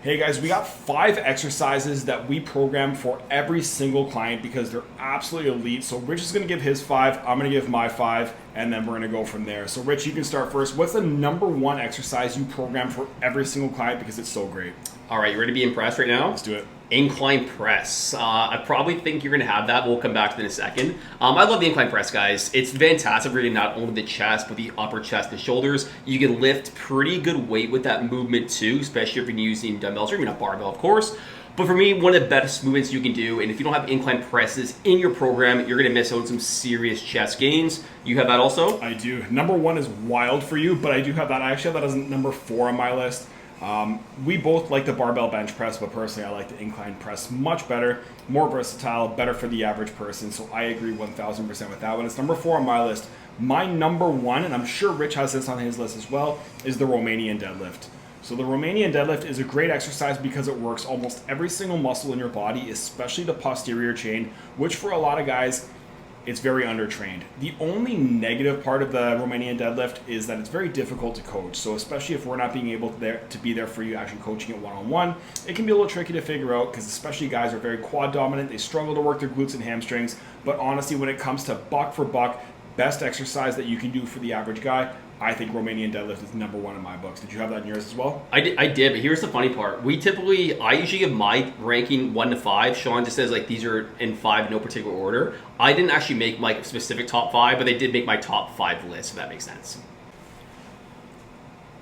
Hey guys, we got 5 exercises that we program for every single client because they're absolutely elite. So Rich is going to give his 5, I'm going to give my 5, and then we're going to go from there. So Rich, you can start first. What's the number 1 exercise you program for every single client because it's so great? All right, you ready to be impressed right now? Let's do it. Incline press. I probably think you're going to have that. We'll come back to that in a second. I love the incline press, guys. It's fantastic for not only the chest, but the upper chest, the shoulders. You can lift pretty good weight with that movement too, especially if you're using dumbbells or even a barbell, of course. But for me, one of the best movements you can do, and if you don't have incline presses in your program, you're going to miss out on some serious chest gains. You have that also? I do. Number 1 is wild for you, but I do have that. I actually have that as number 4 on my list. We both like the barbell bench press, but personally I like the incline press much better, more versatile, better for the average person. So I agree 1000% with that one. It's number 4 on my list. My number 1, and I'm sure Rich has this on his list as well, is the Romanian deadlift. So the Romanian deadlift is a great exercise because it works almost every single muscle in your body, especially the posterior chain, which for a lot of guys, it's very undertrained. The only negative part of the Romanian deadlift is that it's very difficult to coach. So especially if we're not being able to be there for you actually coaching it one-on-one, it can be a little tricky to figure out because especially guys are very quad dominant. They struggle to work their glutes and hamstrings. But honestly, when it comes to buck for buck, best exercise that you can do for the average guy, I think Romanian deadlift is number 1 in my books. Did you have that in yours as well? I did, but here's the funny part. I usually give my ranking 1 to 5. Sean just says like these are in 5, no particular order. I didn't actually make my specific top 5, but they did make my top 5 list, if that makes sense.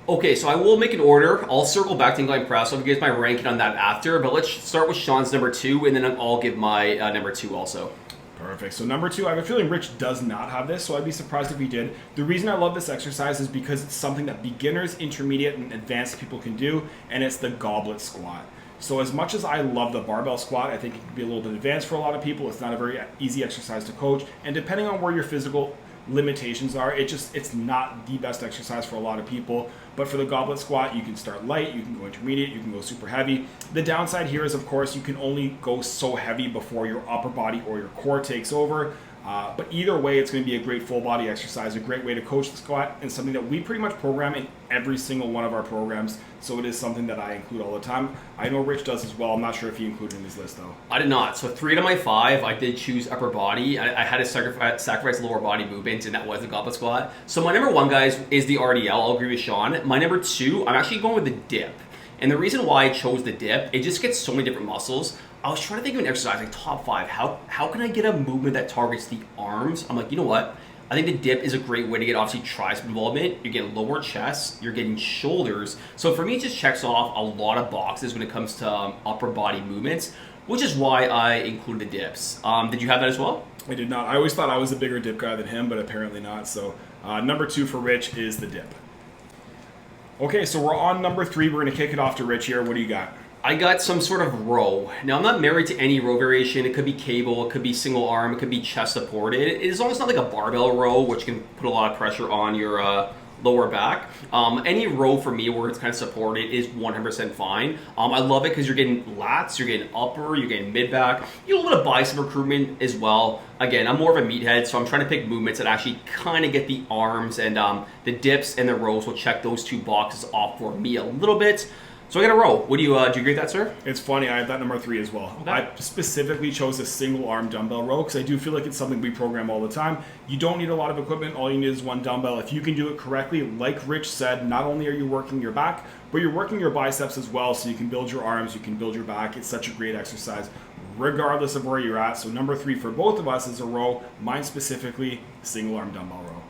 Okay, so I will make an order. I'll circle back to incline press. I'll give you guys my ranking on that after, but let's start with Sean's number 2, and then I'll give my number 2 also. Perfect. So number 2, I have a feeling Rich does not have this, so I'd be surprised if he did. The reason I love this exercise is because it's something that beginners, intermediate, and advanced people can do, and it's the goblet squat. So as much as I love the barbell squat, I think it can be a little bit advanced for a lot of people. It's not a very easy exercise to coach, and depending on where your physical limitations are, it's not the best exercise for a lot of people. But for the goblet squat, you can start light, you can go intermediate, you can go super heavy. The downside here is, of course, you can only go so heavy before your upper body or your core takes over. But either way, it's going to be a great full body exercise, a great way to coach the squat, and something that we pretty much program in every single one of our programs. So it is something that I include all the time. I know Rich does as well. I'm not sure if he included in his list though. I did not. So 3 out of my 5, I did choose upper body. I had to sacrifice lower body movement, and that was the goblet squat. So my number 1, guys, is the RDL. I'll agree with Sean. My number 2, I'm actually going with the dip. And the reason why I chose the dip, it just gets so many different muscles. I was trying to think of an exercise, like top 5. How can I get a movement that targets the arms? I'm like, you know what? I think the dip is a great way to get obviously tricep involvement. You're getting lower chest, you're getting shoulders. So for me, it just checks off a lot of boxes when it comes to upper body movements, which is why I included the dips. Did you have that as well? I did not. I always thought I was a bigger dip guy than him, but apparently not. So number 2 for Rich is the dip. Okay, so we're on number 3. We're going to kick it off to Rich here. What do you got? I got some sort of row. Now, I'm not married to any row variation. It could be cable, it could be single arm, it could be chest supported. As long as it's not like a barbell row, which can put a lot of pressure on your lower back. Any row for me where it's kind of supported is 100% fine. I love it because you're getting lats, you're getting upper, you're getting mid back. You get a little bit of bicep recruitment as well. Again, I'm more of a meathead, so I'm trying to pick movements that actually kind of get the arms, and the dips and the rows will check those 2 boxes off for me a little bit. So I got a row. What do you agree with that, sir? It's funny, I have that number 3 as well. Okay. I specifically chose a single arm dumbbell row because I do feel like it's something we program all the time. You don't need a lot of equipment. All you need is 1 dumbbell. If you can do it correctly, like Rich said, not only are you working your back, but you're working your biceps as well, so you can build your arms, you can build your back. It's such a great exercise regardless of where you're at. So number 3 for both of us is a row. Mine specifically, single arm dumbbell row.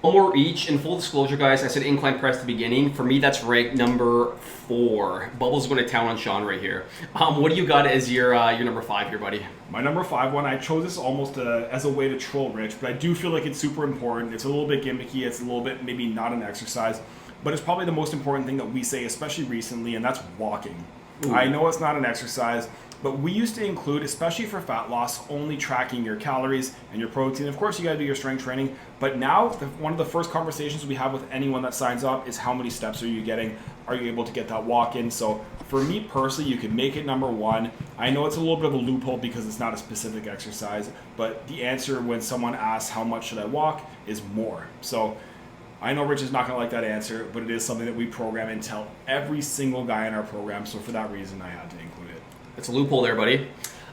1 more each. In full disclosure, guys, I said incline press at the beginning. For me, that's ranked number 4. Bubbles going to town on Sean right here. What do you got as your number 5 here, buddy? My number 5 one, I chose this almost as a way to troll Rich, but I do feel like it's super important. It's a little bit gimmicky. It's a little bit maybe not an exercise, but it's probably the most important thing that we say, especially recently, and that's walking. Ooh. I know it's not an exercise, but we used to include, especially for fat loss, only tracking your calories and your protein. Of course, you got to do your strength training. But now, one of the first conversations we have with anyone that signs up is how many steps are you getting? Are you able to get that walk in? So for me personally, you can make it number 1. I know it's a little bit of a loophole because it's not a specific exercise, but the answer when someone asks how much should I walk is more. So I know Rich is not going to like that answer, but it is something that we program and tell every single guy in our program. So for that reason, I had to include it. It's a loophole there, buddy.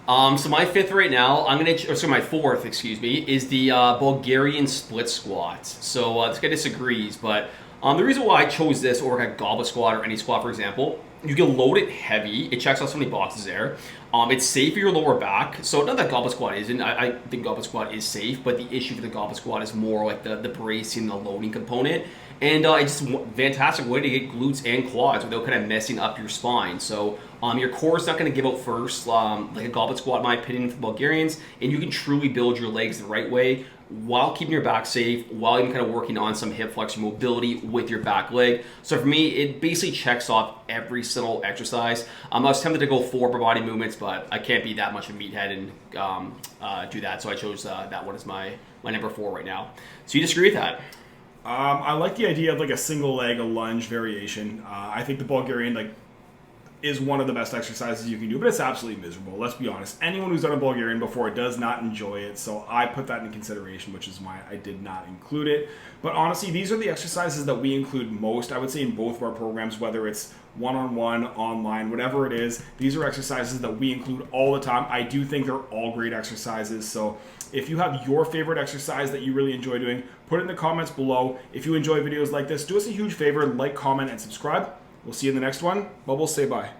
So my fifth right now, my fourth, excuse me, is the Bulgarian split squat. So this guy disagrees, but the reason why I chose this over a goblet squat or any squat, for example, you can load it heavy. It checks off so many boxes there. It's safe for your lower back. So not that goblet squat isn't. I think goblet squat is safe, but the issue for the goblet squat is more like the bracing, the loading component. And it's just a fantastic way to get glutes and quads without kind of messing up your spine. So your core is not going to give out first, like a goblet squat, in my opinion, for Bulgarians. And you can truly build your legs the right way while keeping your back safe, while even kind of working on some hip flexion mobility with your back leg. So for me, it basically checks off every single exercise. I was tempted to go 4 upper body movements, but I can't be that much of a meathead and do that. So I chose that one as my number 4 right now. So you disagree with that? I like the idea of like a single leg, a lunge variation. I think the Bulgarian is one of the best exercises you can do, but it's absolutely miserable. Let's be honest. Anyone who's done a Bulgarian before does not enjoy it, so I put that in consideration, which is why I did not include it. But honestly, these are the exercises that we include most, I would say, in both of our programs, whether it's one-on-one, online, whatever it is. These are exercises that we include all the time. I do think they're all great exercises, so if you have your favorite exercise that you really enjoy doing, put it in the comments below. If you enjoy videos like this, do us a huge favor, like, comment, and subscribe. We'll see you in the next one. Bubbles, say bye.